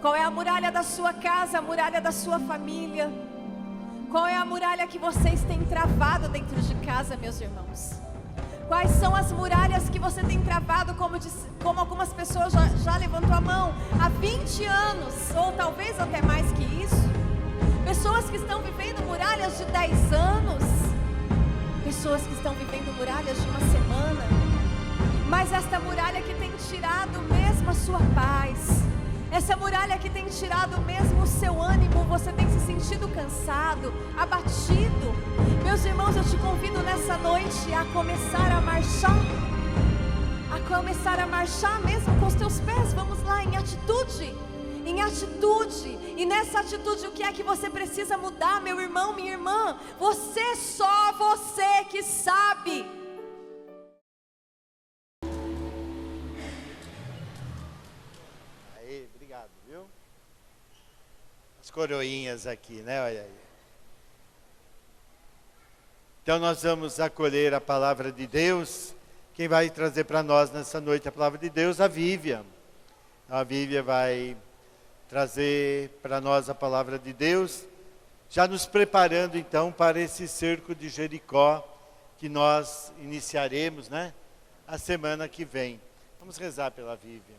Qual é a muralha da sua casa, a muralha da sua família? Qual é a muralha que vocês têm travado dentro de casa, meus irmãos? Quais são as muralhas que você tem travado, como algumas pessoas já levantou a mão, há 20 anos, ou talvez até mais que isso? Pessoas que estão vivendo muralhas de 10 anos, pessoas que estão vivendo muralhas de uma semana, mas esta muralha que tem tirado mesmo a sua paz, essa muralha que tem tirado mesmo o seu ânimo, você tem se sentido cansado, abatido. Meus irmãos, eu te convido nessa noite a começar a marchar mesmo com os teus pés. Vamos lá, em atitude. E nessa atitude, o que é que você precisa mudar, meu irmão, minha irmã? Só você que sabe. Obrigado, viu? As coroinhas aqui, né? Olha aí. Então nós vamos acolher a palavra de Deus. Quem vai trazer para nós nessa noite a palavra de Deus? A Vívia. A Vívia vai trazer para nós a palavra de Deus, já nos preparando então para esse cerco de Jericó que nós iniciaremos, né? A semana que vem. Vamos rezar pela Vívia.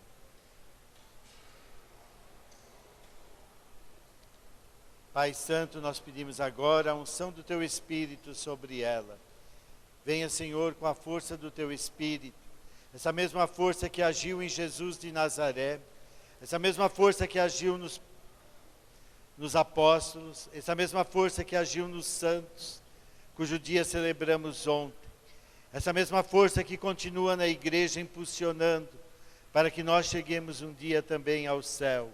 Pai Santo, nós pedimos agora a unção do Teu Espírito sobre ela. Venha, Senhor, com a força do Teu Espírito, essa mesma força que agiu em Jesus de Nazaré, essa mesma força que agiu nos apóstolos, essa mesma força que agiu nos santos, cujo dia celebramos ontem, essa mesma força que continua na igreja impulsionando, para que nós cheguemos um dia também ao céu.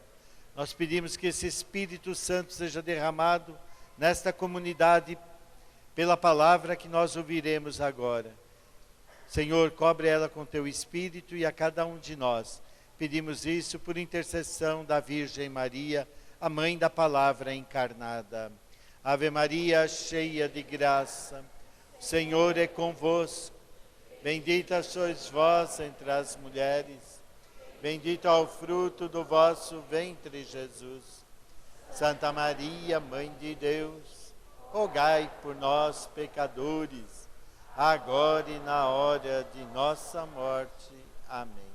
Nós pedimos que esse Espírito Santo seja derramado nesta comunidade pela palavra que nós ouviremos agora. Senhor, cobre ela com Teu Espírito e a cada um de nós. Pedimos isso por intercessão da Virgem Maria, a Mãe da Palavra encarnada. Ave Maria, cheia de graça, o Senhor é convosco. Bendita sois vós entre as mulheres. Bendito é o fruto do vosso ventre, Jesus. Santa Maria, Mãe de Deus, rogai por nós, pecadores, agora e na hora de nossa morte. Amém.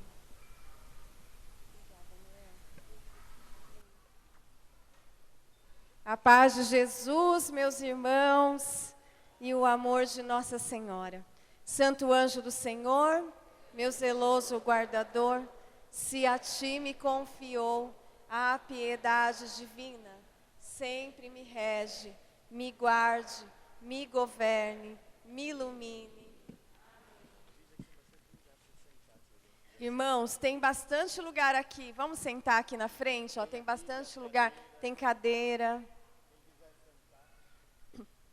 A paz de Jesus, meus irmãos, e o amor de Nossa Senhora. Santo anjo do Senhor, meu zeloso guardador, se a ti me confiou a piedade divina, sempre me rege, me guarde, me governe, me ilumine. Irmãos, tem bastante lugar aqui. Vamos sentar aqui na frente, ó, tem bastante lugar, tem cadeira.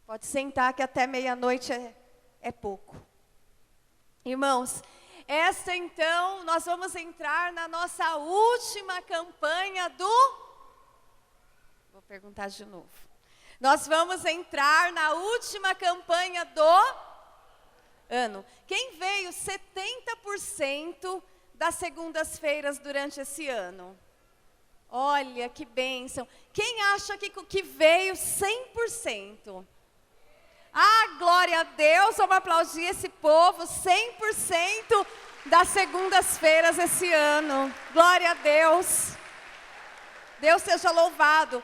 Pode sentar que até meia-noite é pouco. Irmãos, esta então, nós vamos entrar na nossa última campanha Vou perguntar de novo. Nós vamos entrar na última campanha do ano. Quem veio 70% das segundas-feiras durante esse ano? Olha, que bênção. Quem acha que veio 100%? Ah, glória a Deus, vamos aplaudir esse povo, 100% das segundas-feiras esse ano. Glória a Deus. Deus seja louvado.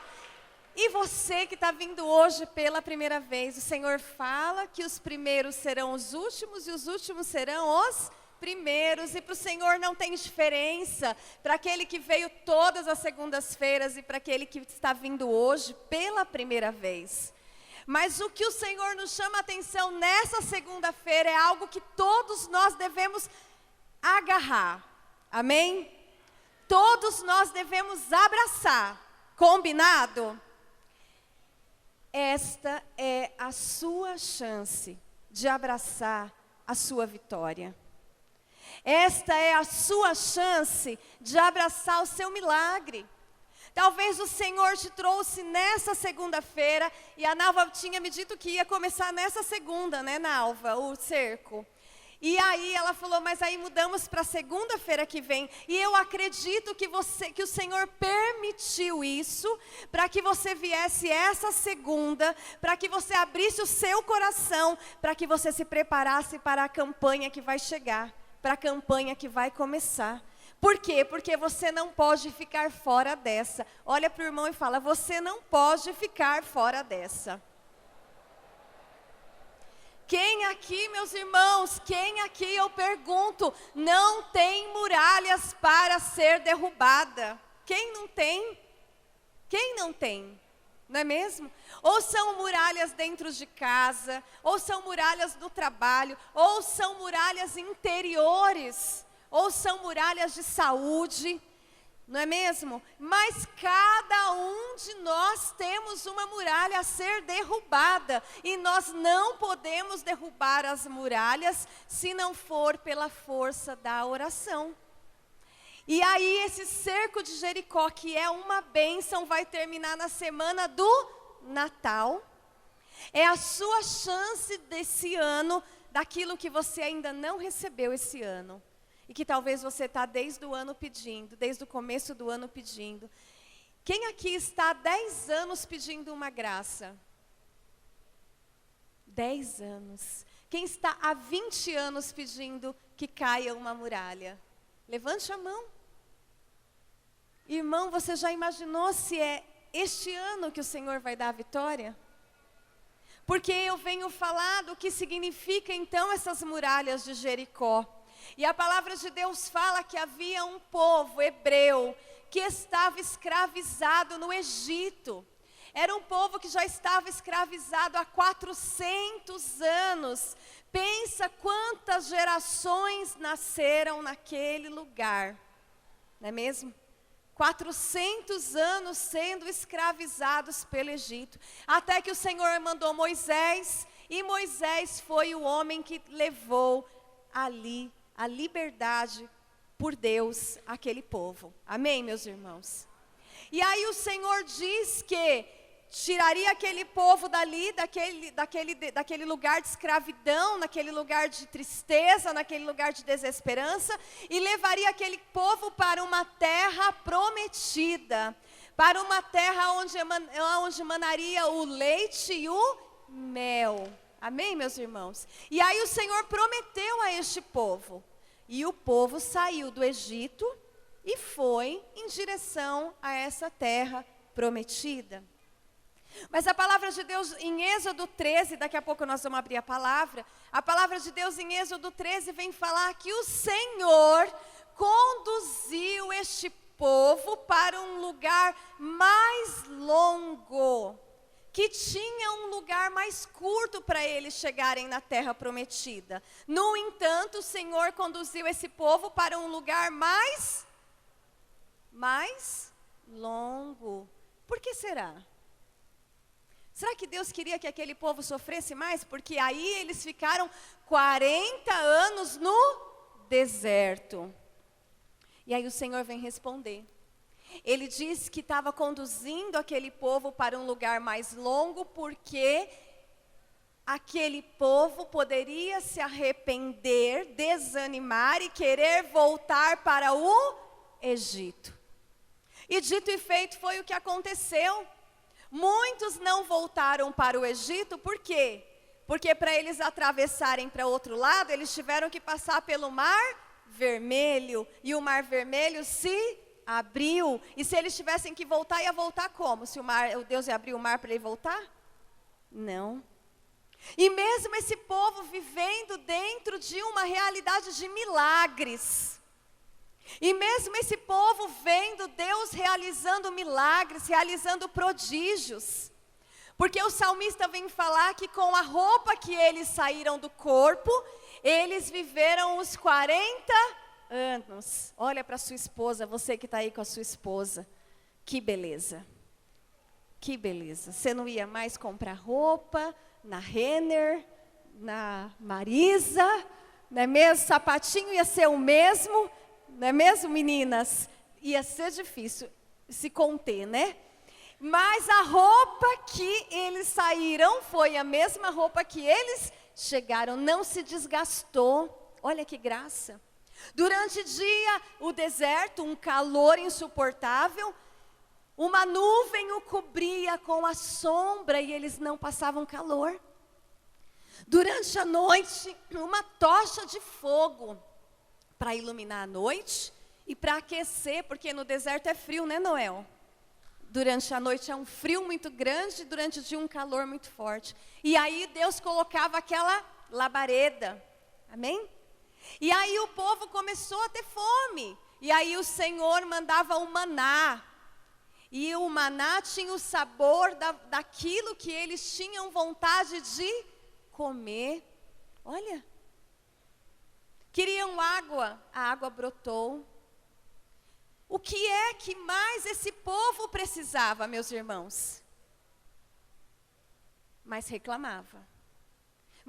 E você que está vindo hoje pela primeira vez, o Senhor fala que os primeiros serão os últimos e os últimos serão os primeiros. E para o Senhor não tem diferença, para aquele que veio todas as segundas-feiras e para aquele que está vindo hoje pela primeira vez. Mas o que o Senhor nos chama a atenção nessa segunda-feira é algo que todos nós devemos agarrar. Amém? Todos nós devemos abraçar. Combinado? Esta é a sua chance de abraçar a sua vitória. Esta é a sua chance de abraçar o seu milagre. Talvez o Senhor te trouxe nessa segunda-feira, e a Nalva tinha me dito que ia começar nessa segunda, né, Nalva, o cerco. E aí ela falou, mas aí mudamos para segunda-feira que vem. E eu acredito que o Senhor permitiu isso, para que você viesse essa segunda, para que você abrisse o seu coração, para que você se preparasse para a campanha que vai chegar, para a campanha que vai começar. Por quê? Porque você não pode ficar fora dessa. Olha para o irmão e fala, você não pode ficar fora dessa. Quem aqui, meus irmãos, quem aqui, eu pergunto, não tem muralhas para ser derrubada? Quem não tem? Quem não tem? Não é mesmo? Ou são muralhas dentro de casa, ou são muralhas do trabalho, ou são muralhas interiores, ou são muralhas de saúde, não é mesmo? Mas cada um de nós temos uma muralha a ser derrubada. E nós não podemos derrubar as muralhas se não for pela força da oração. E aí esse cerco de Jericó, que é uma bênção, vai terminar na semana do Natal. É a sua chance desse ano, daquilo que você ainda não recebeu esse ano. E que talvez você está desde o ano pedindo, desde o começo do ano pedindo. Quem aqui está há 10 anos pedindo uma graça? 10 anos. Quem está há 20 anos pedindo que caia uma muralha? Levante a mão. Irmão, você já imaginou se é este ano que o Senhor vai dar a vitória? Porque eu venho falar do que significa então essas muralhas de Jericó. E a palavra de Deus fala que havia um povo hebreu que estava escravizado no Egito. Era um povo que já estava escravizado há 400 anos. Pensa quantas gerações nasceram naquele lugar, não é mesmo? 400 anos sendo escravizados pelo Egito. Até que o Senhor mandou Moisés, e Moisés foi o homem que levou ali a liberdade por Deus aquele povo. Amém, meus irmãos? E aí o Senhor diz que tiraria aquele povo dali, daquele lugar de escravidão, naquele lugar de tristeza, naquele lugar de desesperança, e levaria aquele povo para uma terra prometida, para uma terra onde emanaria o leite e o mel. Amém, meus irmãos? E aí o Senhor prometeu a este povo. E o povo saiu do Egito e foi em direção a essa terra prometida. Mas a palavra de Deus em Êxodo 13, daqui a pouco nós vamos abrir a palavra de Deus em Êxodo 13 vem falar que o Senhor conduziu este povo para um lugar mais longo, que tinha um lugar mais curto para eles chegarem na terra prometida. No entanto, o Senhor conduziu esse povo para um lugar mais longo. Por que será? Será que Deus queria que aquele povo sofresse mais? Porque aí eles ficaram 40 anos no deserto. E aí o Senhor vem responder. Ele diz que estava conduzindo aquele povo para um lugar mais longo, porque aquele povo poderia se arrepender, desanimar e querer voltar para o Egito. E dito e feito foi o que aconteceu. Muitos não voltaram para o Egito, por quê? Porque para eles atravessarem para outro lado, eles tiveram que passar pelo Mar Vermelho. E o Mar Vermelho se abriu. E se eles tivessem que voltar, ia voltar como? Se o Deus ia abrir o mar para ele voltar? Não. E mesmo esse povo vivendo dentro de uma realidade de milagres. E mesmo esse povo vendo Deus realizando milagres, realizando prodígios. Porque o salmista vem falar que com a roupa que eles saíram do corpo, eles viveram os 40 anos. Olha para sua esposa, você que está aí com a sua esposa. Que beleza. Que beleza. Você não ia mais comprar roupa na Renner, na Marisa, não é mesmo? Sapatinho ia ser o mesmo. Não é mesmo, meninas? Ia ser difícil se conter, né? Mas a roupa que eles saíram foi a mesma roupa que eles chegaram. Não se desgastou. Olha que graça. Durante o dia, o deserto, um calor insuportável, uma nuvem o cobria com a sombra e eles não passavam calor. Durante a noite, uma tocha de fogo para iluminar a noite e para aquecer, porque no deserto é frio, né, Noel? Durante a noite é um frio muito grande, durante o dia um calor muito forte. E aí Deus colocava aquela labareda, amém? E aí o povo começou a ter fome. E aí o Senhor mandava o maná. E o maná tinha o sabor daquilo que eles tinham vontade de comer. Olha. Queriam água, a água brotou. O que é que mais esse povo precisava, meus irmãos? Mas reclamava.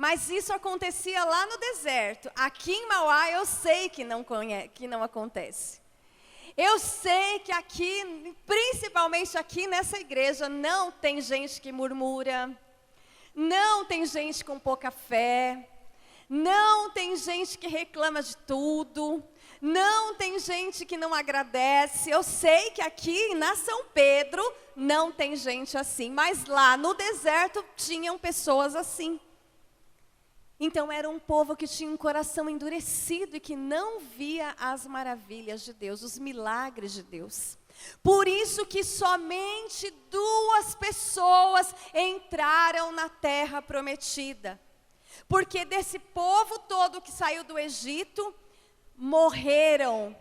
Mas isso acontecia lá no deserto. Aqui em Mauá eu sei que não acontece. Eu sei que aqui, principalmente aqui nessa igreja, não tem gente que murmura. Não tem gente com pouca fé. Não tem gente que reclama de tudo. Não tem gente que não agradece. Eu sei que aqui na São Pedro não tem gente assim. Mas lá no deserto tinham pessoas assim. Então era um povo que tinha um coração endurecido e que não via as maravilhas de Deus, os milagres de Deus. Por isso que somente 2 pessoas entraram na terra prometida. Porque desse povo todo que saiu do Egito, morreram.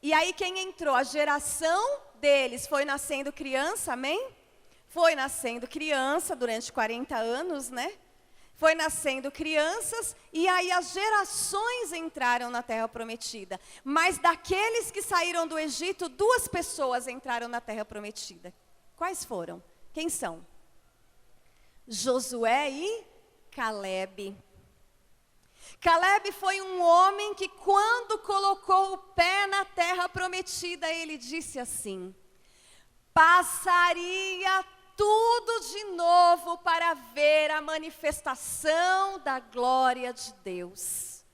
E aí quem entrou? A geração deles foi nascendo criança, amém? Foi nascendo criança durante 40 anos, né? Foi nascendo crianças e aí as gerações entraram na terra prometida. Mas daqueles que saíram do Egito, 2 pessoas entraram na terra prometida. Quais foram? Quem são? Josué e Calebe. Calebe foi um homem que quando colocou o pé na terra prometida, ele disse assim: passaria tudo de novo para ver a manifestação da glória de Deus.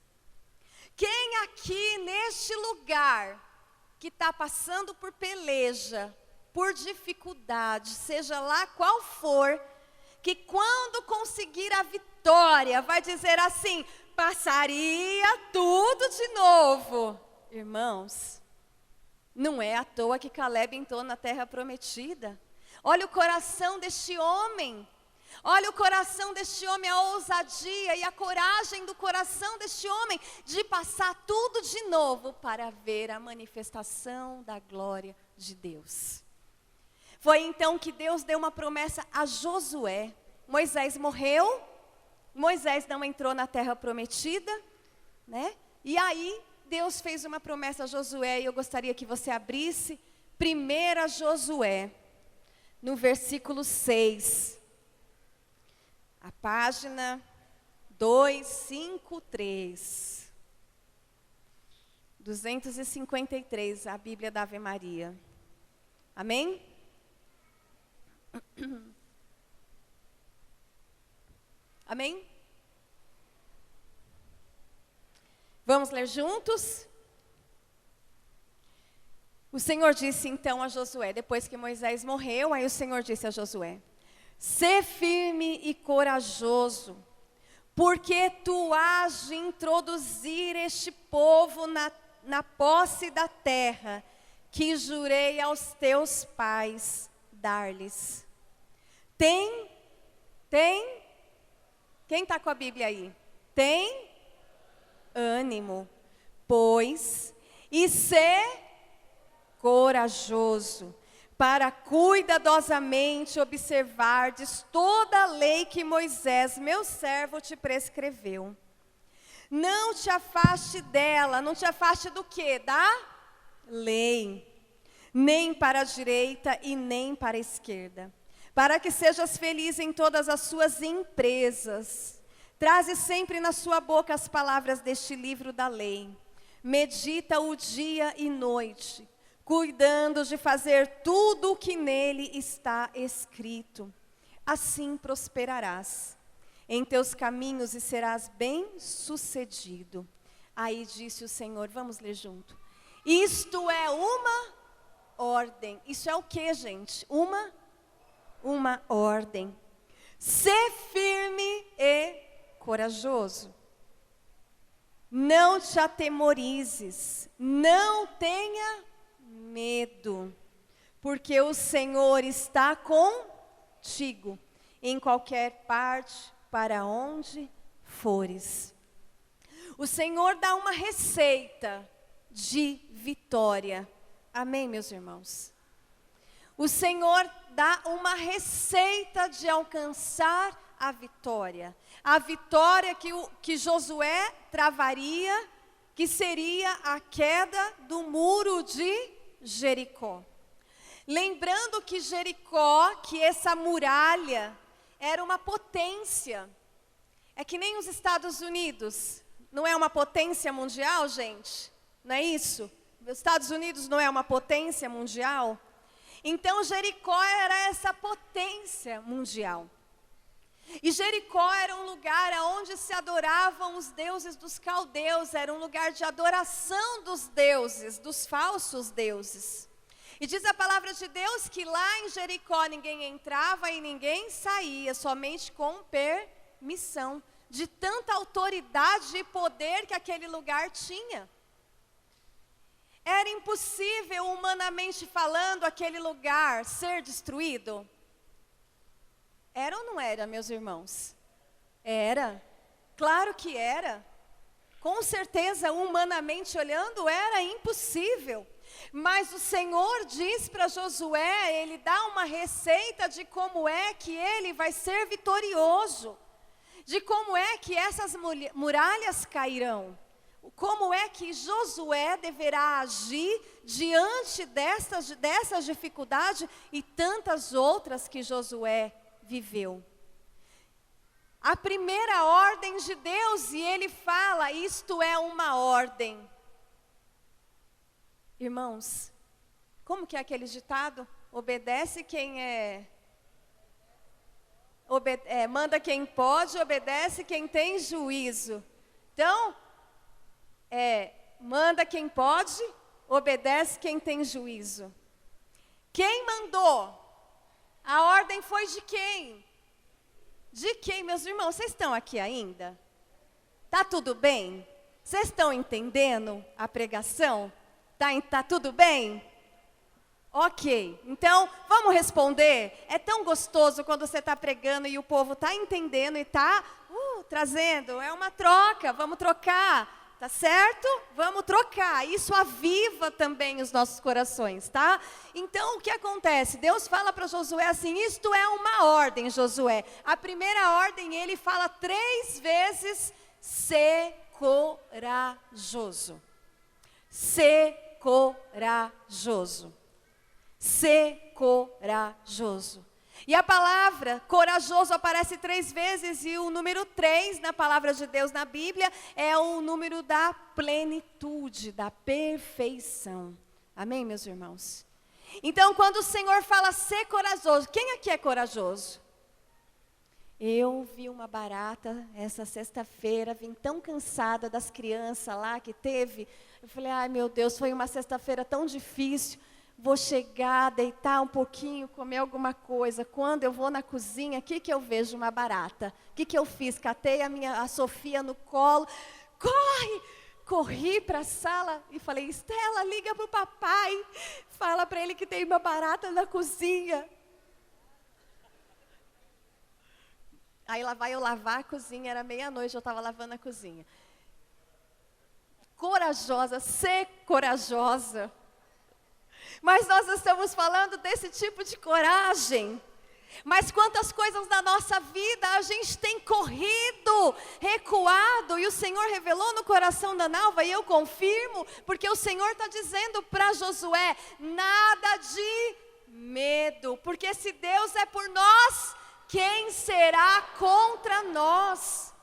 Quem aqui neste lugar que está passando por peleja, por dificuldade, seja lá qual for, que quando conseguir a vitória, vai dizer assim: passaria tudo de novo. Irmãos, não é à toa que Calebe entrou na terra prometida. Olha o coração deste homem. Olha o coração deste homem, a ousadia e a coragem do coração deste homem de passar tudo de novo para ver a manifestação da glória de Deus. Foi então que Deus deu uma promessa a Josué. Moisés morreu, Moisés não entrou na terra prometida, né? E aí Deus fez uma promessa a Josué e eu gostaria que você abrisse 1 Josué. No versículo 6, a página 253, 253, a Bíblia da Ave Maria. Amém? Amém? Vamos ler juntos? O Senhor disse então a Josué, depois que Moisés morreu, aí o Senhor disse a Josué: sê firme e corajoso, porque tu has de introduzir este povo na posse da terra, que jurei aos teus pais dar-lhes. Tem? Quem está com a Bíblia aí? Tem? Ânimo, pois, e ser corajoso, para cuidadosamente observardes toda a lei que Moisés, meu servo, te prescreveu. Não te afaste dela, não te afaste do quê? Da lei, nem para a direita e nem para a esquerda, para que sejas feliz em todas as suas empresas. Traze sempre na sua boca as palavras deste livro da lei. Medita-o dia e noite, cuidando de fazer tudo o que nele está escrito. Assim prosperarás em teus caminhos e serás bem-sucedido. Aí disse o Senhor, vamos ler junto. Isto é uma ordem. Isso é o que, gente? Uma ordem. Sê firme e corajoso. Não te atemorizes, não tenha medo, porque o Senhor está contigo em qualquer parte para onde fores. O Senhor dá uma receita de vitória. Amém, meus irmãos? O Senhor dá uma receita de alcançar a vitória. A vitória que Josué travaria, que seria a queda do muro de Jericó. Lembrando que Jericó, que essa muralha, era uma potência. É que nem os Estados Unidos. Não é uma potência mundial, gente? Não é isso? Os Estados Unidos não é uma potência mundial? Então Jericó era essa potência mundial. E Jericó era um lugar onde se adoravam os deuses dos caldeus, era um lugar de adoração dos deuses, dos falsos deuses. E diz a palavra de Deus que lá em Jericó ninguém entrava e ninguém saía, somente com permissão, de tanta autoridade e poder que aquele lugar tinha. Era impossível, humanamente falando, aquele lugar ser destruído? Era ou não era, meus irmãos? Era. Claro que era. Com certeza, humanamente olhando, era impossível. Mas o Senhor diz para Josué, ele dá uma receita de como é que ele vai ser vitorioso. De como é que essas muralhas cairão. Como é que Josué deverá agir diante dessas dificuldades e tantas outras que Josué viveu. A primeira ordem de Deus, e ele fala, isto é uma ordem. Irmãos, como que é aquele ditado? Obedece quem manda quem pode, obedece quem tem juízo. Então, manda quem pode, obedece quem tem juízo. Quem mandou? A ordem foi de quem? De quem, meus irmãos? Vocês estão aqui ainda? Tá tudo bem? Vocês estão entendendo a pregação? Tá tudo bem? Ok, então vamos responder. É tão gostoso quando você está pregando e o povo está entendendo e está trazendo. É uma troca, vamos trocar. Tá certo? Vamos trocar. Isso aviva também os nossos corações, tá? Então, o que acontece? Deus fala para Josué assim, isto é uma ordem, Josué. A primeira ordem, ele fala 3 vezes, ser corajoso. Ser corajoso. Ser corajoso. E a palavra corajoso aparece 3 vezes e o número 3 na palavra de Deus na Bíblia é o número da plenitude, da perfeição. Amém, meus irmãos? Então, quando o Senhor fala ser corajoso, quem aqui é corajoso? Eu vi uma barata essa sexta-feira, vim tão cansada das crianças lá que teve. Eu falei, ai meu Deus, foi uma sexta-feira tão difícil. Vou chegar, deitar um pouquinho, comer alguma coisa. Quando eu vou na cozinha, o que eu vejo? Uma barata. O que eu fiz? Catei a Sofia no colo. Corre! Corri para a sala e falei, Estela, liga para o papai. Fala para ele que tem uma barata na cozinha. Aí lá vai eu lavar a cozinha, era meia-noite, eu estava lavando a cozinha. Corajosa, ser corajosa. Mas nós estamos falando desse tipo de coragem. Mas quantas coisas na nossa vida a gente tem corrido, recuado, e o Senhor revelou no coração da Nalva, e eu confirmo, porque o Senhor está dizendo para Josué, nada de medo, porque se Deus é por nós, quem será contra nós?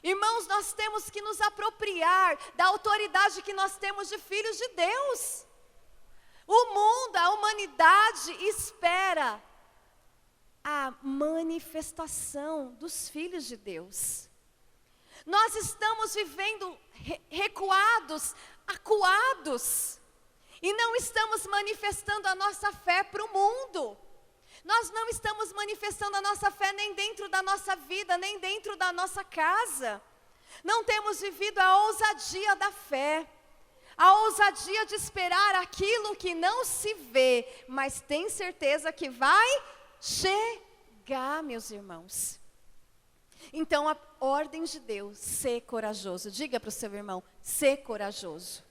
Irmãos, nós temos que nos apropriar da autoridade que nós temos de filhos de Deus. O mundo, a humanidade espera a manifestação dos filhos de Deus. Nós estamos vivendo recuados, acuados, e não estamos manifestando a nossa fé para o mundo. Nós não estamos manifestando a nossa fé nem dentro da nossa vida, nem dentro da nossa casa. Não temos vivido a ousadia da fé, a ousadia de esperar aquilo que não se vê, mas tem certeza que vai chegar, meus irmãos. Então, a ordem de Deus, ser corajoso. Diga para o seu irmão, ser corajoso.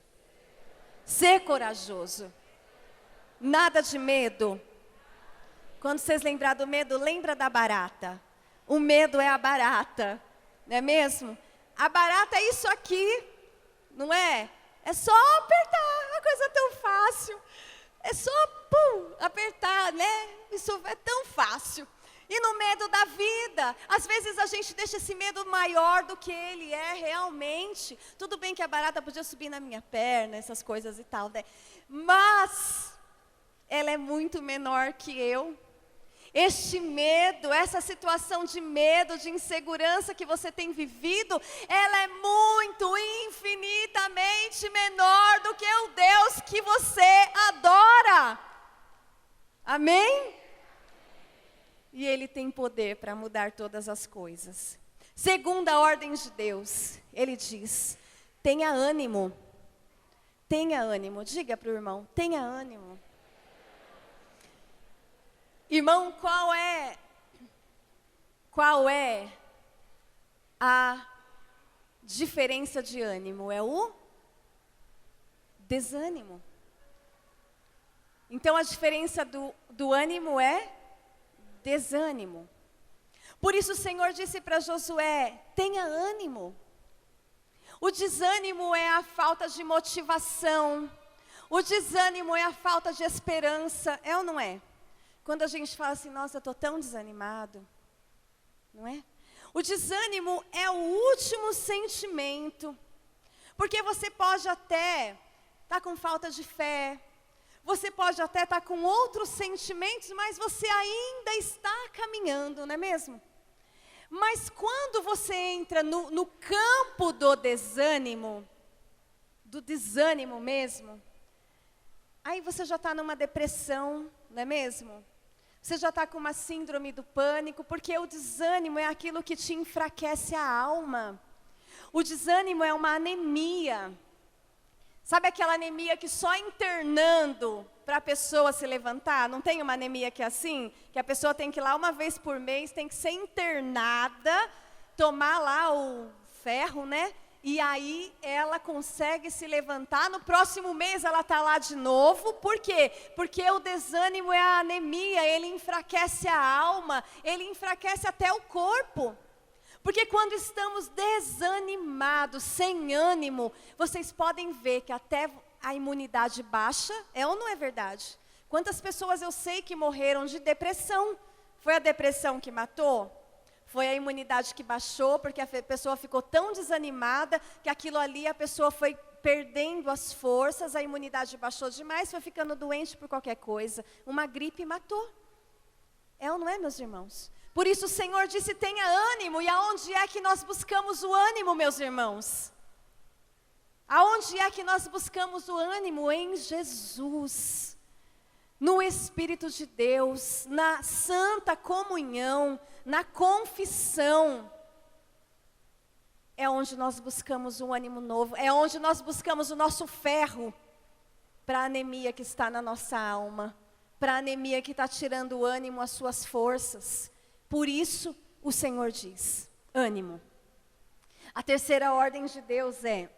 Ser corajoso. Nada de medo. Quando vocês lembrar do medo, lembra da barata. O medo é a barata, não é mesmo? A barata é isso aqui, não é? É só apertar, uma coisa tão fácil. É só, apertar, né? Isso é tão fácil. E no medo da vida, às vezes a gente deixa esse medo maior do que ele é realmente. Tudo bem que a barata podia subir na minha perna, essas coisas e tal, né? Mas ela é muito menor que eu. Este medo, essa situação de medo, de insegurança que você tem vivido, ela é muito, infinitamente menor do que o Deus que você adora. Amém? E Ele tem poder para mudar todas as coisas. Segunda ordem de Deus, Ele diz, tenha ânimo. Tenha ânimo, diga para o irmão, tenha ânimo. Irmão, qual é a diferença de ânimo? É o desânimo. Então, a diferença do ânimo é desânimo. Por isso o Senhor disse para Josué, tenha ânimo. O desânimo é a falta de motivação. O desânimo é a falta de esperança. É ou não é? Quando a gente fala assim, nossa, eu estou tão desanimado, não é? O desânimo é o último sentimento, porque você pode até estar com falta de fé, você pode até estar com outros sentimentos, mas você ainda está caminhando, não é mesmo? Mas quando você entra no campo do desânimo mesmo, aí você já está numa depressão, não é mesmo? Você já está com uma síndrome do pânico, porque o desânimo é aquilo que te enfraquece a alma. O desânimo é uma anemia. Sabe aquela anemia que só internando para a pessoa se levantar? Não tem uma anemia que é assim? Que a pessoa tem que ir lá uma vez por mês, tem que ser internada, tomar lá o ferro, né? E aí ela consegue se levantar, no próximo mês ela está lá de novo. Por quê? Porque o desânimo é a anemia, ele enfraquece a alma, ele enfraquece até o corpo. Porque quando estamos desanimados, sem ânimo, vocês podem ver que até a imunidade baixa, é ou não é verdade? Quantas pessoas eu sei que morreram de depressão? Foi a depressão que matou? Foi a imunidade que baixou, porque a pessoa ficou tão desanimada, que aquilo ali a pessoa foi perdendo as forças, a imunidade baixou demais, foi ficando doente por qualquer coisa. Uma gripe matou. É ou não é, meus irmãos? Por isso o Senhor disse, tenha ânimo. E aonde é que nós buscamos o ânimo, meus irmãos? Aonde é que nós buscamos o ânimo? Em Jesus. No Espírito de Deus, na santa comunhão, na confissão, é onde nós buscamos um ânimo novo, é onde nós buscamos o nosso ferro para a anemia que está na nossa alma, para a anemia que está tirando o ânimo, as suas forças. Por isso o Senhor diz, ânimo. A terceira ordem de Deus é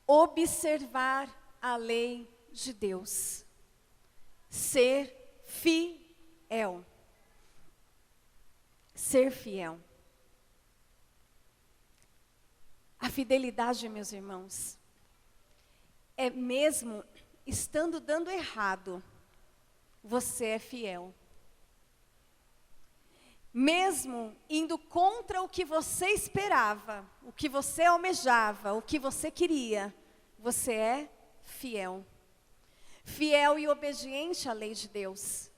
observar a lei de Deus, ser fiel. Ser fiel. A fidelidade, meus irmãos, é mesmo estando dando errado, você é fiel. Mesmo indo contra o que você esperava, o que você almejava, o que você queria, você é fiel. Fiel e obediente à lei de Deus.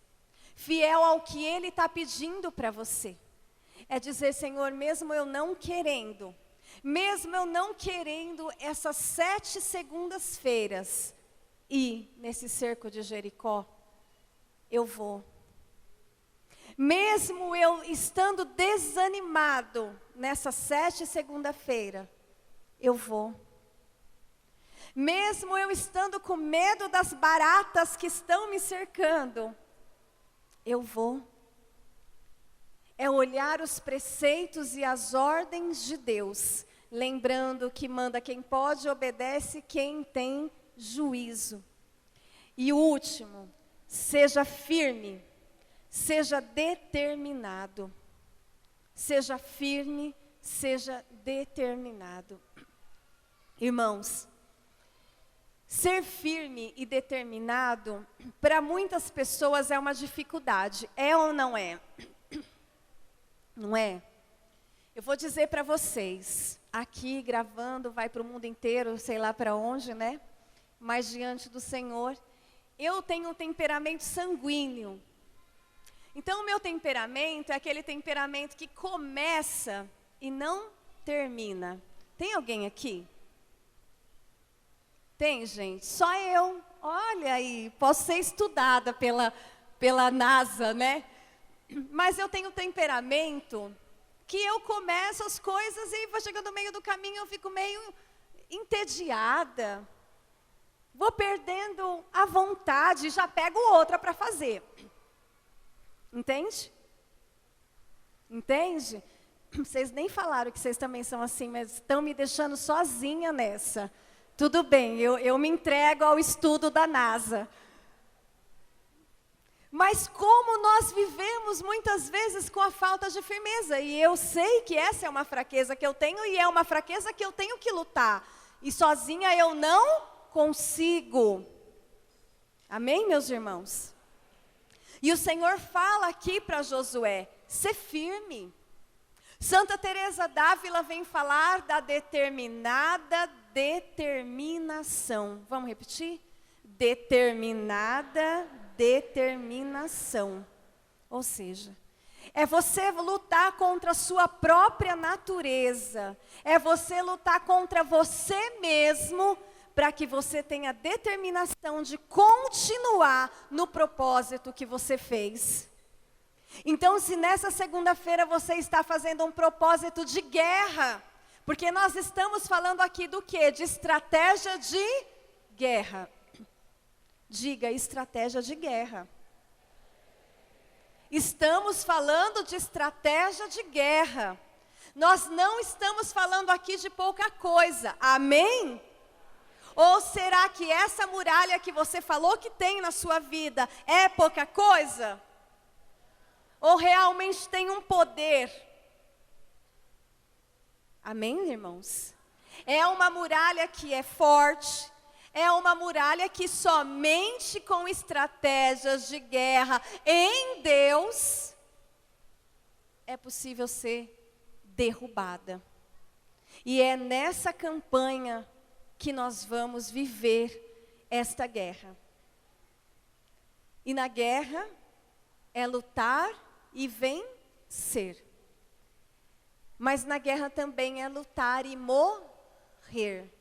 Fiel ao que Ele está pedindo para você. É dizer, Senhor, mesmo eu não querendo essas 7 segundas-feiras ir nesse cerco de Jericó, eu vou. Mesmo eu estando desanimado nessa 7 segunda-feira, eu vou. Mesmo eu estando com medo das baratas que estão me cercando, eu vou. É olhar os preceitos e as ordens de Deus, lembrando que manda quem pode, obedece quem tem juízo. E o último, seja firme, seja determinado. Seja firme, seja determinado. Irmãos, ser firme e determinado, para muitas pessoas é uma dificuldade. É ou não é? Não é? Eu vou dizer para vocês, aqui gravando, vai para o mundo inteiro, sei lá para onde, né? Mas diante do Senhor, eu tenho um temperamento sanguíneo. Então, o meu temperamento é aquele temperamento que começa e não termina. Tem alguém aqui? Tem, gente? Só eu. Olha aí, posso ser estudada pela NASA, né? Mas eu tenho temperamento que eu começo as coisas e vou chegando no meio do caminho, eu fico meio entediada. Vou perdendo a vontade, já pego outra para fazer. Entende? Entende? Vocês nem falaram que vocês também são assim, mas estão me deixando sozinha nessa. Tudo bem, eu me entrego ao estudo da NASA. Mas como nós vivemos muitas vezes com a falta de firmeza, e eu sei que essa é uma fraqueza que eu tenho, e é uma fraqueza que eu tenho que lutar. E sozinha eu não consigo. Amém, meus irmãos? E o Senhor fala aqui para Josué, ser firme. Santa Teresa d'Ávila vem falar da determinada determinação. Vamos repetir? Determinada determinação. Ou seja, é você lutar contra a sua própria natureza. É você lutar contra você mesmo, para que você tenha determinação de continuar no propósito que você fez. Então, se nessa segunda-feira você está fazendo um propósito de guerra, porque nós estamos falando aqui do quê? De estratégia de guerra. Diga, estratégia de guerra. Estamos falando de estratégia de guerra. Nós não estamos falando aqui de pouca coisa. Amém? Ou será que essa muralha que você falou que tem na sua vida é pouca coisa? Ou realmente tem um poder? Amém, irmãos? É uma muralha que é forte, é uma muralha que somente com estratégias de guerra em Deus é possível ser derrubada. E é nessa campanha que nós vamos viver esta guerra. E na guerra é lutar e vencer. Mas na guerra também é lutar e morrer.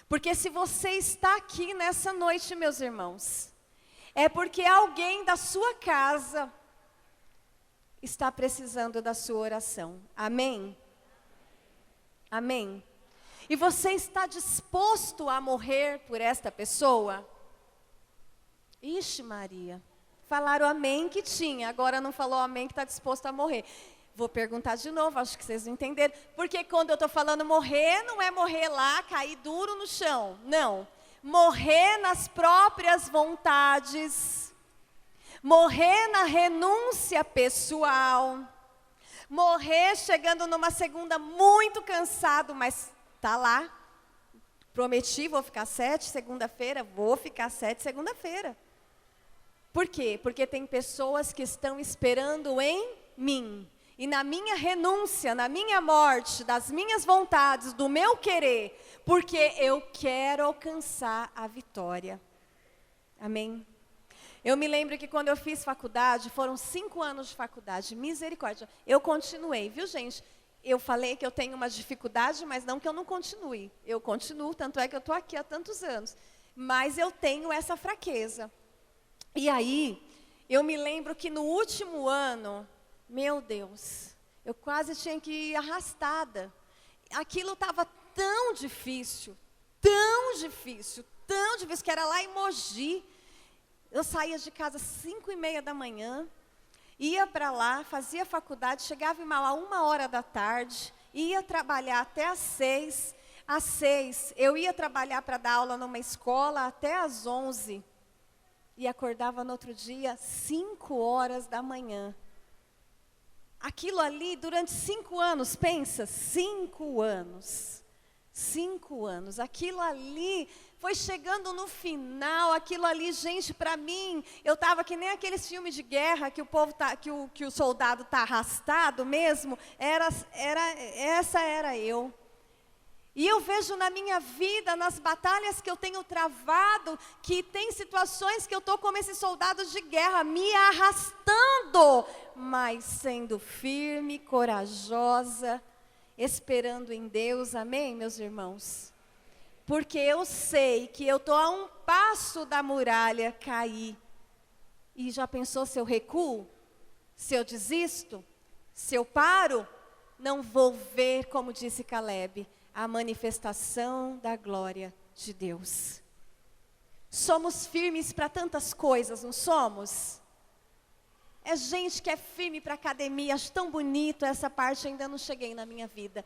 Porque se você está aqui nessa noite, meus irmãos, é porque alguém da sua casa está precisando da sua oração. Amém? Amém? E você está disposto a morrer por esta pessoa? Ixi, Maria. Falaram amém que tinha, agora não falou amém que está disposto a morrer. Vou perguntar de novo, acho que vocês não entenderam. Porque quando eu estou falando morrer, não é morrer lá, cair duro no chão. Não. Morrer nas próprias vontades. Morrer na renúncia pessoal. Morrer chegando numa segunda muito cansado, mas está lá. Prometi, vou ficar 7 segunda-feira, vou ficar 7 segunda-feira. Por quê? Porque tem pessoas que estão esperando em mim. E na minha renúncia, na minha morte, das minhas vontades, do meu querer, porque eu quero alcançar a vitória. Amém? Eu me lembro que quando eu fiz faculdade, foram 5 anos de faculdade, misericórdia. Eu continuei, viu, gente? Eu falei que eu tenho uma dificuldade, mas não que eu não continue. Eu continuo, tanto é que eu estou aqui há tantos anos. Mas eu tenho essa fraqueza. E aí, eu me lembro que no último ano, meu Deus, eu quase tinha que ir arrastada. Aquilo estava tão difícil, que era lá em Mogi. Eu saía de casa às 5:30 da manhã, ia para lá, fazia faculdade, chegava em Mauá 1h da tarde, ia trabalhar até às 6. Às 6, eu ia trabalhar para dar aula numa escola até às 11. E acordava no outro dia, 5h da manhã. Aquilo ali, durante 5 anos, pensa, 5 anos. 5 anos, aquilo ali foi chegando no final, aquilo ali, gente, para mim, eu estava que nem aqueles filmes de guerra que o povo tá, que o soldado está arrastado mesmo, essa era eu. E eu vejo na minha vida, nas batalhas que eu tenho travado, que tem situações que eu estou como esses soldados de guerra, me arrastando, mas sendo firme, corajosa, esperando em Deus, amém, meus irmãos? Porque eu sei que eu estou a um passo da muralha cair. E já pensou se eu recuo? Se eu desisto? Se eu paro? Não vou ver, como disse Caleb, a manifestação da glória de Deus. Somos firmes para tantas coisas, não somos? É gente que é firme para academia, acho tão bonito essa parte, ainda não cheguei na minha vida.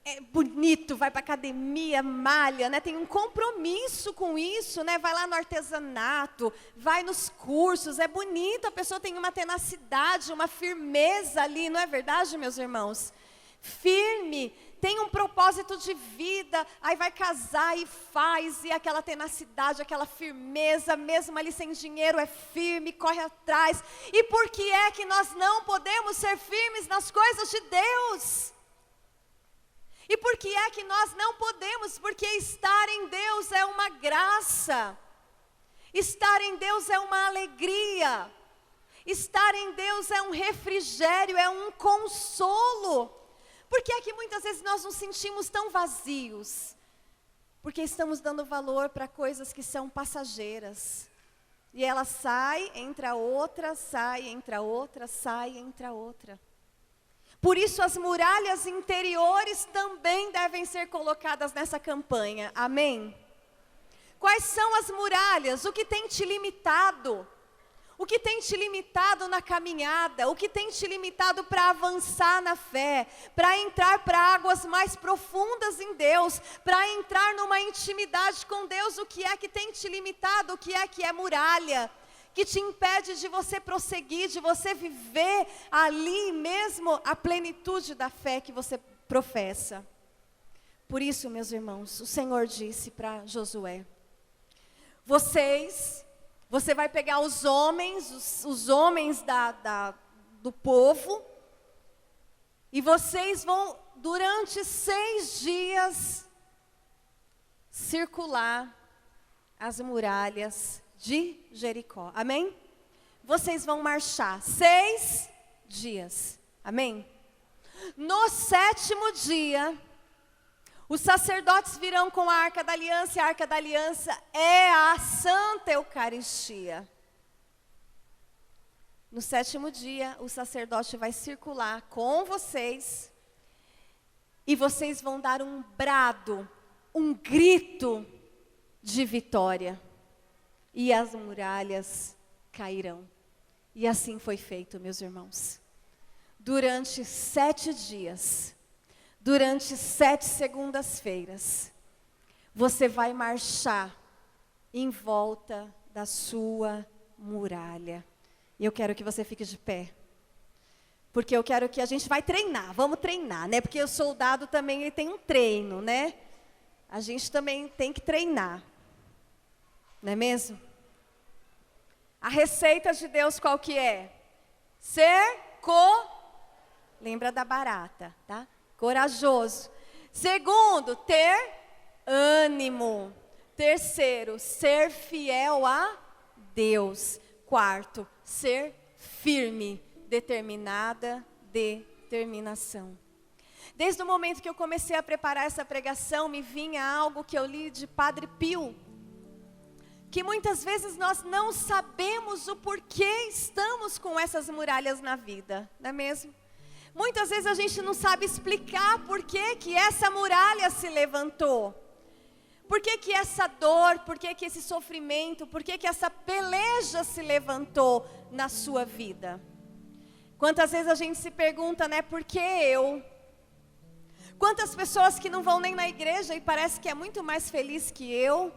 É bonito, vai para academia, malha, né? Tem um compromisso com isso, né? Vai lá no artesanato, vai nos cursos, é bonito, a pessoa tem uma tenacidade, uma firmeza ali, não é verdade, meus irmãos? Firme, tem um propósito de vida, aí vai casar e faz, e aquela tenacidade, aquela firmeza, mesmo ali sem dinheiro, é firme, corre atrás. E por que é que nós não podemos ser firmes nas coisas de Deus? E por que é que nós não podemos? Porque estar em Deus é uma graça, estar em Deus é uma alegria, estar em Deus é um refrigério, é um consolo. Por que é que muitas vezes nós nos sentimos tão vazios? Porque estamos dando valor para coisas que são passageiras. E ela sai, entra outra, sai, entra outra, sai, entra outra. Por isso as muralhas interiores também devem ser colocadas nessa campanha. Amém? Quais são as muralhas? O que tem te limitado? O que tem te limitado na caminhada? O que tem te limitado para avançar na fé? Para entrar para águas mais profundas em Deus? Para entrar numa intimidade com Deus? O que é que tem te limitado? O que é muralha? Que te impede de você prosseguir, de você viver ali mesmo a plenitude da fé que você professa. Por isso, meus irmãos, o Senhor disse para Josué: você vai pegar os homens do povo, e vocês vão, durante 6 dias, circular as muralhas de Jericó. Amém? Vocês vão marchar 6 dias. Amém? No 7º dia, os sacerdotes virão com a Arca da Aliança, e a Arca da Aliança é a Santa Eucaristia. No 7º dia, o sacerdote vai circular com vocês, e vocês vão dar um brado, um grito de vitória, e as muralhas cairão. E assim foi feito, meus irmãos. Durante 7 dias, durante 7 segundas-feiras, você vai marchar em volta da sua muralha. E eu quero que você fique de pé. Porque eu quero que a gente vai treinar, vamos treinar, né? Porque o soldado também ele tem um treino, né? A gente também tem que treinar. Não é mesmo? A receita de Deus qual que é? Lembra da barata, tá? Corajoso. 2º, ter ânimo. 3º, ser fiel a Deus. Quarto, ser firme, determinada, determinação. Desde o momento que eu comecei a preparar essa pregação, me vinha algo que eu li de Padre Pio, que muitas vezes nós não sabemos o porquê estamos com essas muralhas na vida, não é mesmo? Muitas vezes a gente não sabe explicar por que essa muralha se levantou. Por que essa dor, por que esse sofrimento, por que essa peleja se levantou na sua vida? Quantas vezes a gente se pergunta, né, por que eu? Quantas pessoas que não vão nem na igreja e parece que é muito mais feliz que eu?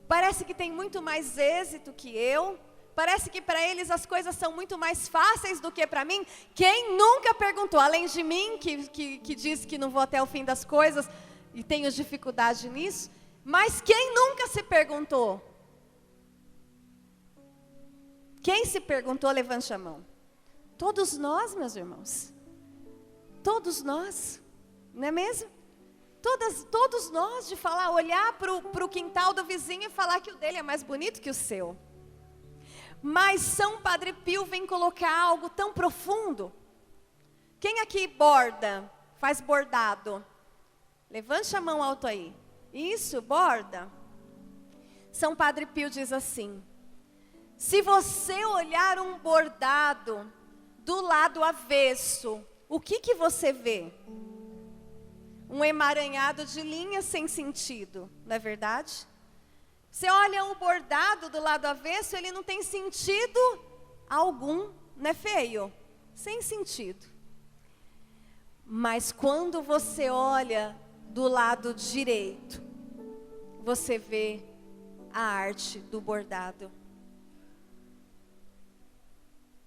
Parece que tem muito mais êxito que eu? Parece que para eles as coisas são muito mais fáceis do que para mim? Quem nunca perguntou, além de mim, que diz que não vou até o fim das coisas e tenho dificuldade nisso, mas quem nunca se perguntou? Quem se perguntou, levante a mão. Todos nós, meus irmãos. Todos nós, não é mesmo? Todos nós, de falar, olhar para o quintal do vizinho e falar que o dele é mais bonito que o seu. Mas São Padre Pio vem colocar algo tão profundo. Quem aqui borda, faz bordado? Levante a mão alto aí. Isso, borda. São Padre Pio diz assim: se você olhar um bordado do lado avesso, o que você vê? Um emaranhado de linhas sem sentido, não é verdade? Você olha o bordado do lado avesso, ele não tem sentido algum, não é feio? Sem sentido. Mas quando você olha do lado direito, você vê a arte do bordado.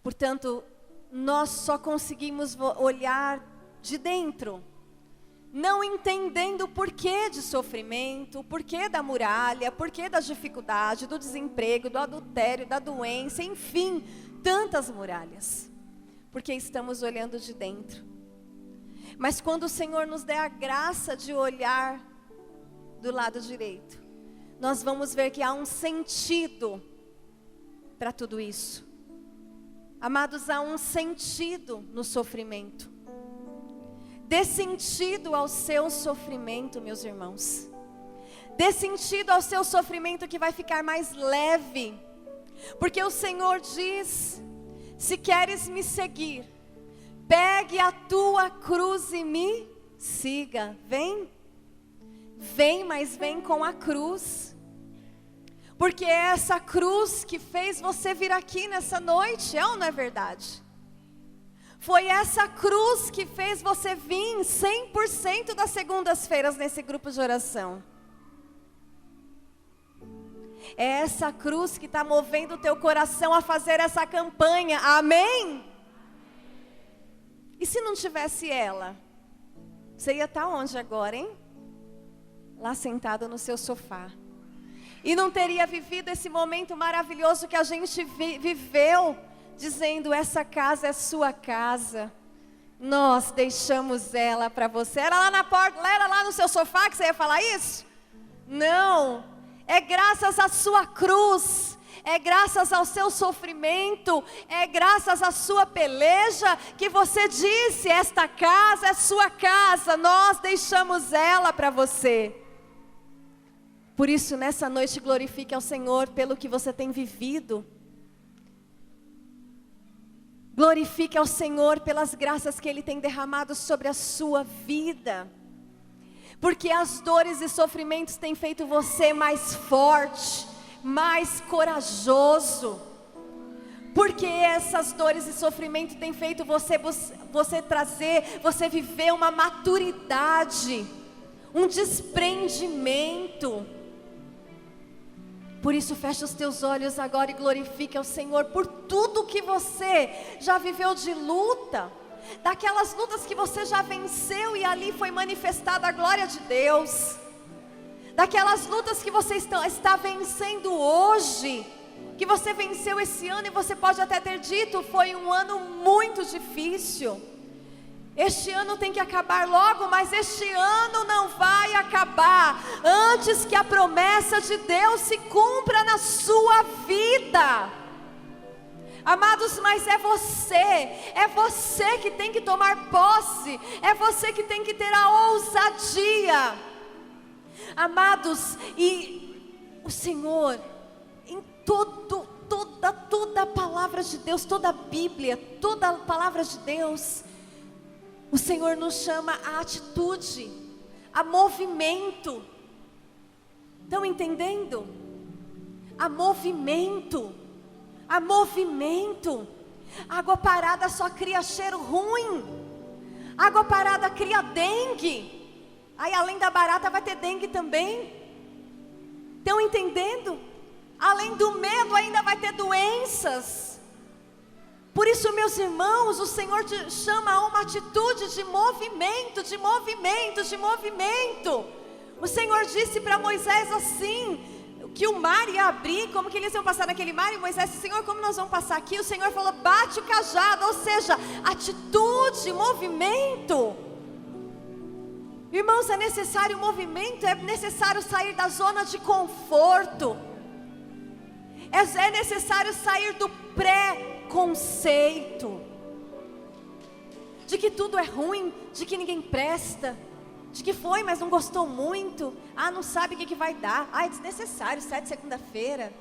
Portanto, nós só conseguimos olhar de dentro, não entendendo o porquê de sofrimento, o porquê da muralha, o porquê da dificuldade, do desemprego, do adultério, da doença, enfim, tantas muralhas, porque estamos olhando de dentro. Mas quando o Senhor nos der a graça de olhar do lado direito, nós vamos ver que há um sentido para tudo isso. Amados, há um sentido no sofrimento. Dê sentido ao seu sofrimento, meus irmãos. Dê sentido ao seu sofrimento, que vai ficar mais leve. Porque o Senhor diz: se queres me seguir, pegue a tua cruz e me siga. Vem, mas vem com a cruz. Porque é essa cruz que fez você vir aqui nessa noite, é ou não é verdade? Foi essa cruz que fez você vir 100% das segundas-feiras nesse grupo de oração. É essa cruz que está movendo o teu coração a fazer essa campanha, amém? E se não tivesse ela, você ia estar onde agora, hein? Lá sentado no seu sofá. E não teria vivido esse momento maravilhoso que a gente viveu, dizendo: essa casa é sua casa, nós deixamos ela para você. Era lá na porta, era lá no seu sofá que você ia falar isso? Não, é graças à sua cruz, é graças ao seu sofrimento, é graças à sua peleja que você disse: esta casa é sua casa, nós deixamos ela para você. Por isso, nessa noite, glorifique ao Senhor pelo que você tem vivido. Glorifique ao Senhor pelas graças que Ele tem derramado sobre a sua vida. Porque as dores e sofrimentos têm feito você mais forte, mais corajoso. Porque essas dores e sofrimentos têm feito você viver uma maturidade, um desprendimento. Por isso, fecha os teus olhos agora e glorifique ao Senhor por tudo que você já viveu de luta, daquelas lutas que você já venceu e ali foi manifestada a glória de Deus, daquelas lutas que você está vencendo hoje, que você venceu esse ano e você pode até ter dito: foi um ano muito difícil. Este ano tem que acabar logo, mas este ano não vai acabar antes que a promessa de Deus se cumpra na sua vida. Amados, mas é você que tem que tomar posse, é você que tem que ter a ousadia. Amados, e o Senhor, em toda a palavra de Deus, toda a Bíblia, toda a palavra de Deus, o Senhor nos chama a atitude, a movimento. Estão entendendo? A movimento. Água parada só cria cheiro ruim. Água parada cria dengue. Aí além da barata vai ter dengue também. Estão entendendo? Além do medo ainda vai ter doenças. Por isso, meus irmãos, o Senhor te chama a uma atitude de movimento. O Senhor disse para Moisés assim, que o mar ia abrir, como que eles iam passar naquele mar, e Moisés disse: Senhor, como nós vamos passar aqui? O Senhor falou: bate o cajado, ou seja, atitude, movimento. Irmãos, é necessário movimento, é necessário sair da zona de conforto, é necessário sair do preconceito, de que tudo é ruim, de que ninguém presta, de que foi, mas não gostou muito, não sabe o que vai dar, é desnecessário, sai de segunda-feira,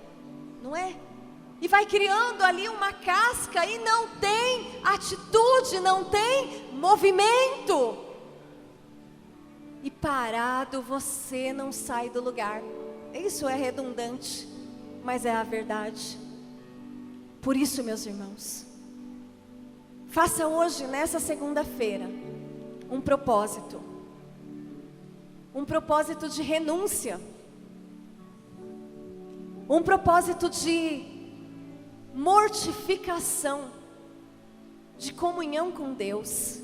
não é? E vai criando ali uma casca e não tem atitude, não tem movimento. E parado você não sai do lugar. Isso é redundante, mas é a verdade. Por isso, meus irmãos, faça hoje, nessa segunda-feira, um propósito de renúncia, um propósito de mortificação, de comunhão com Deus,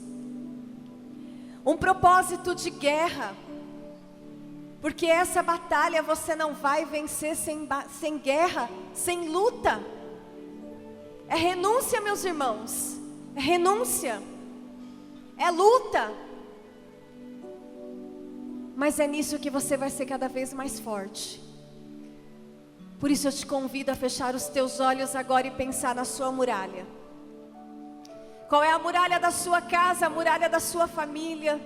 um propósito de guerra, porque essa batalha você não vai vencer sem guerra, sem luta. É renúncia, meus irmãos, é renúncia, é luta. Mas é nisso que você vai ser cada vez mais forte. Por isso eu te convido a fechar os teus olhos agora e pensar na sua muralha. Qual é a muralha da sua casa, a muralha da sua família?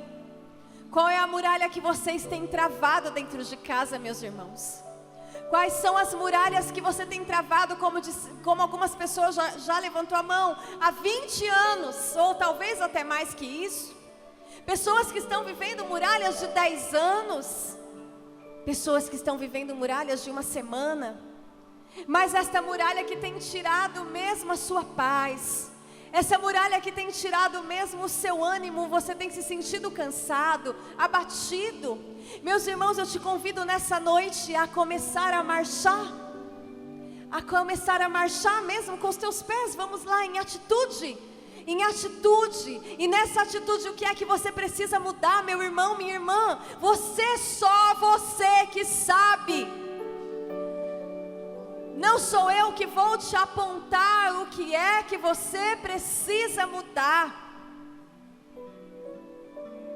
Qual é a muralha que vocês têm travado dentro de casa, meus irmãos? Quais são as muralhas que você tem travado, como algumas pessoas já levantou a mão, há 20 anos, ou talvez até mais que isso? Pessoas que estão vivendo muralhas de 10 anos, pessoas que estão vivendo muralhas de uma semana, mas esta muralha que tem tirado mesmo a sua paz, essa muralha que tem tirado mesmo o seu ânimo, você tem se sentido cansado, abatido. Meus irmãos, eu te convido nessa noite a começar a marchar mesmo com os teus pés. Vamos lá, em atitude, e nessa atitude o que é que você precisa mudar, meu irmão, minha irmã? Só você que sabe. Não sou eu que vou te apontar o que é que você precisa mudar.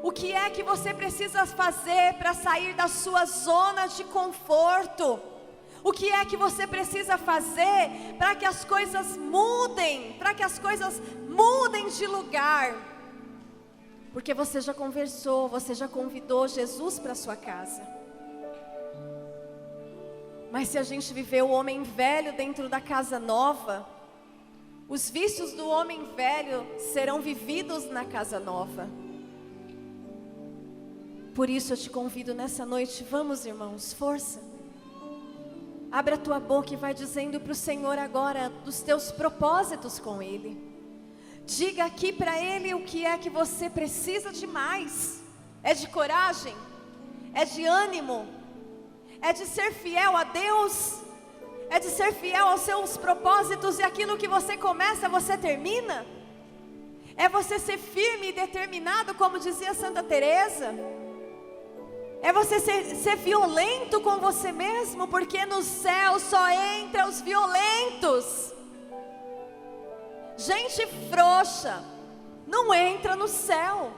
O que é que você precisa fazer para sair da sua zona de conforto? O que é que você precisa fazer para que as coisas mudem, de lugar? Porque você já conversou, você já convidou Jesus para sua casa. Mas se a gente viver o homem velho dentro da casa nova, os vícios do homem velho serão vividos na casa nova. Por isso eu te convido nessa noite, vamos, irmãos, força. Abra a tua boca e vai dizendo para o Senhor agora dos teus propósitos com Ele. Diga aqui para Ele o que é que você precisa de mais. É de coragem? É de ânimo? É de ser fiel a Deus? É de ser fiel aos seus propósitos e aquilo que você começa, você termina? É você ser firme e determinado, como dizia Santa Teresa? É você ser violento com você mesmo, porque no céu só entra os violentos. Gente frouxa, não entra no céu.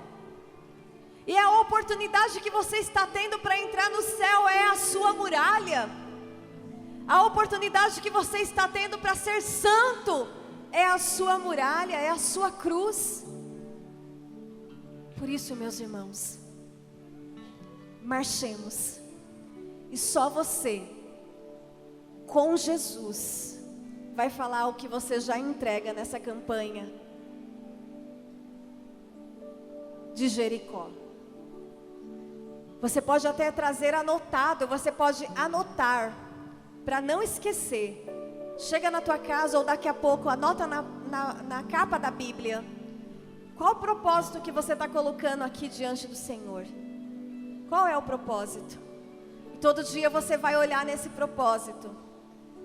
E a oportunidade que você está tendo para entrar no céu é a sua muralha. A oportunidade que você está tendo para ser santo é a sua muralha, é a sua cruz. Por isso, meus irmãos, marchemos. E só você, com Jesus, vai falar o que você já entrega nessa campanha de Jericó. Você pode até trazer anotado, você pode anotar, para não esquecer. Chega na tua casa ou daqui a pouco, anota na capa da Bíblia. Qual o propósito que você está colocando aqui diante do Senhor? Qual é o propósito? E todo dia você vai olhar nesse propósito,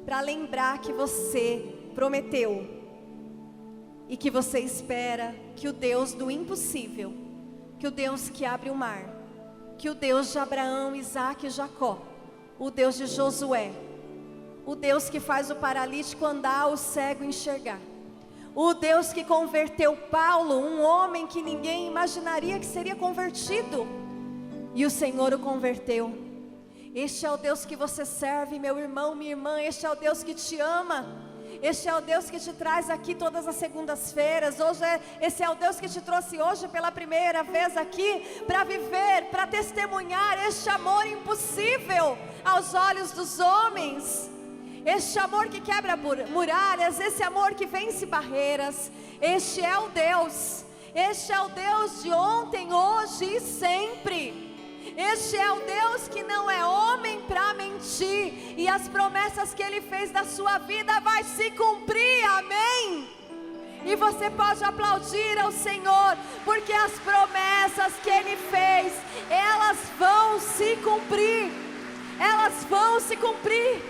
para lembrar que você prometeu, e que você espera que o Deus do impossível, que o Deus que abre o mar, que o Deus de Abraão, Isaque e Jacó, o Deus de Josué, o Deus que faz o paralítico andar, o cego enxergar, o Deus que converteu Paulo, um homem que ninguém imaginaria que seria convertido, e o Senhor o converteu. Este é o Deus que você serve, meu irmão, minha irmã. Este é o Deus que te ama. Este é o Deus que te traz aqui todas as segundas-feiras. Esse é o Deus que te trouxe hoje pela primeira vez aqui, para viver, para testemunhar este amor impossível aos olhos dos homens. Este amor que quebra muralhas, esse amor que vence barreiras. Este é o Deus. Este é o Deus de ontem, hoje e sempre. Este é o Deus que não é homem para mentir, e as promessas que Ele fez da sua vida vai se cumprir, amém? E você pode aplaudir ao Senhor, porque as promessas que Ele fez, elas vão se cumprir, elas vão se cumprir.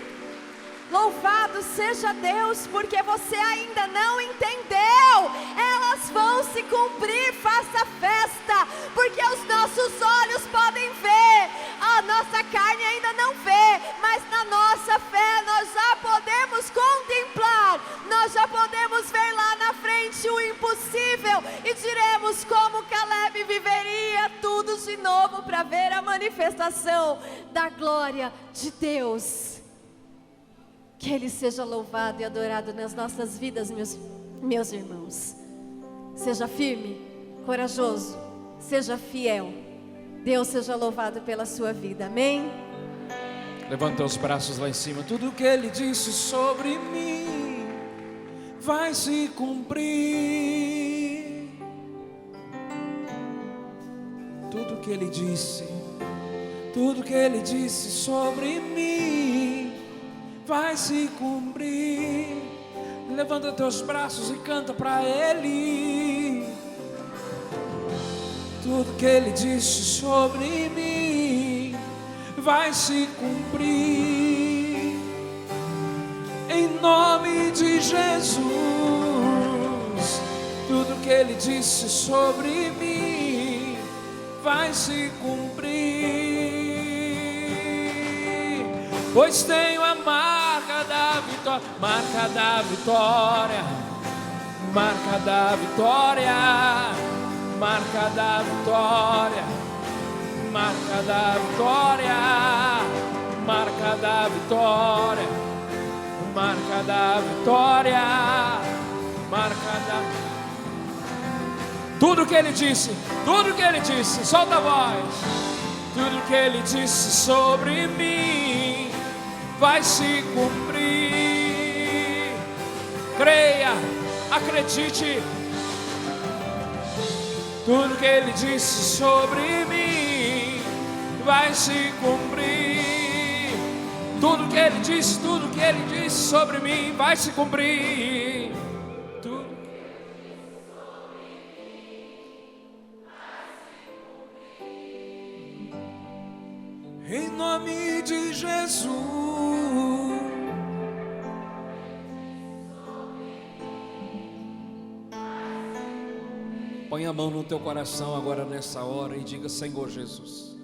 Louvado seja Deus, porque você ainda não entendeu, elas vão se cumprir. Faça festa, porque os nossos olhos podem ver, a nossa carne ainda não vê, mas na nossa fé nós já podemos contemplar, nós já podemos ver lá na frente o impossível, e diremos como Caleb viveria tudo de novo para ver a manifestação da glória de Deus. Que Ele seja louvado e adorado nas nossas vidas, meus irmãos. Seja firme, corajoso, seja fiel. Deus seja louvado pela sua vida, amém? Levanta os braços lá em cima. Tudo que Ele disse sobre mim vai se cumprir. Tudo que Ele disse, tudo que Ele disse sobre mim vai se cumprir. Levanta teus braços e canta para Ele. Tudo que Ele disse sobre mim vai se cumprir. Em nome de Jesus. Tudo que Ele disse sobre mim vai se cumprir. Pois tenho a marca da vitória, marca da vitória, marca da vitória, marca da vitória, marca da vitória, marca da vitória, marca da vitória, marca da... Tudo que Ele disse, solta a voz. Tudo que Ele disse sobre mim vai se cumprir. Creia, acredite. Tudo que Ele disse sobre mim vai se cumprir. Tudo que Ele disse sobre mim vai se cumprir. Tudo que Ele disse sobre mim vai se cumprir. Em nome de Jesus. Põe a mão no teu coração agora nessa hora e diga: Senhor Jesus,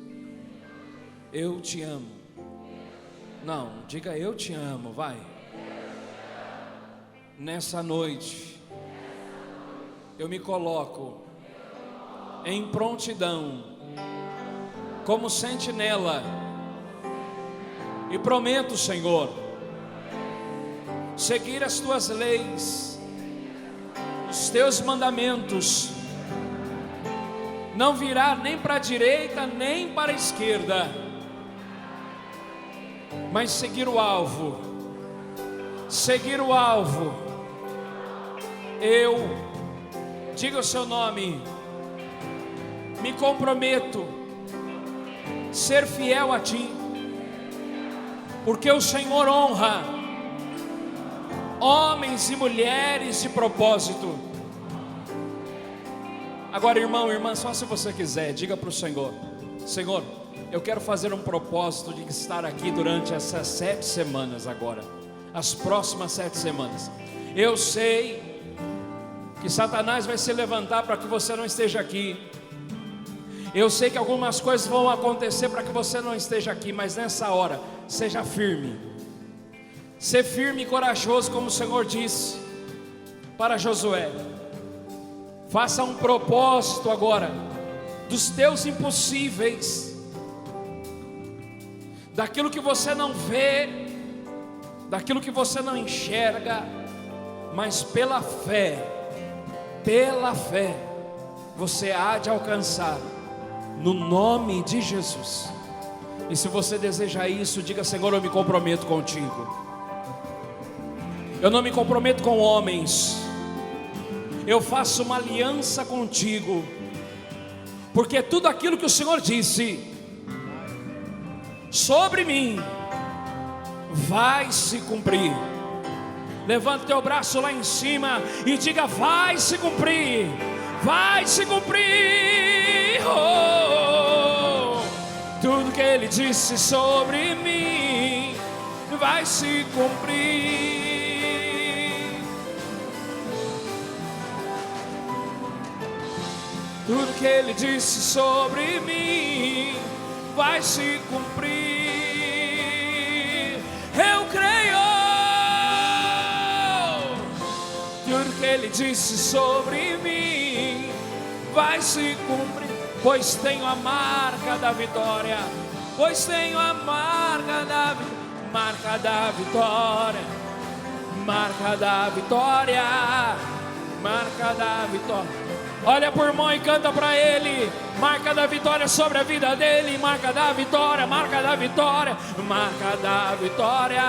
eu te amo. Não, diga: eu te amo, vai. Nessa noite, eu me coloco em prontidão, como sentinela, e prometo, Senhor, seguir as tuas leis, os teus mandamentos, não virar nem para a direita nem para a esquerda, mas seguir o alvo, seguir o alvo. Eu, diga o seu nome, me comprometo a ser fiel a ti, porque o Senhor honra homens e mulheres de propósito. Agora, irmão, irmã, só se você quiser, diga para o Senhor: Senhor, eu quero fazer um propósito de estar aqui durante essas 7 semanas agora, as próximas 7 semanas. Eu sei que Satanás vai se levantar para que você não esteja aqui. Eu sei que algumas coisas vão acontecer para que você não esteja aqui, mas nessa hora, seja firme. Ser firme e corajoso, como o Senhor disse para Josué. Faça um propósito agora dos teus impossíveis, daquilo que você não vê, daquilo que você não enxerga, mas pela fé, você há de alcançar, no nome de Jesus. E se você deseja isso, diga: Senhor, eu me comprometo contigo. Eu não me comprometo com homens, eu faço uma aliança contigo, porque tudo aquilo que o Senhor disse sobre mim vai se cumprir. Levanta teu braço lá em cima e diga: vai se cumprir, vai se cumprir. Oh, tudo que Ele disse sobre mim vai se cumprir. Tudo que Ele disse sobre mim vai se cumprir. Eu creio. Tudo que Ele disse sobre mim vai se cumprir, pois tenho a marca da vitória, pois tenho a marca da vitória, marca da vitória, marca da vitória, marca da vitória. Olha por irmão e canta para ele: marca da vitória sobre a vida dele, marca da vitória, marca da vitória, marca da vitória,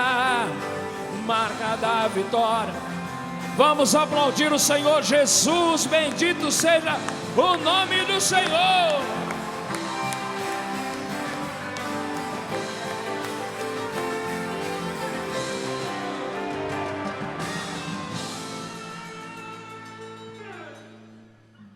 marca da vitória. Vamos aplaudir o Senhor Jesus, bendito seja o nome do Senhor.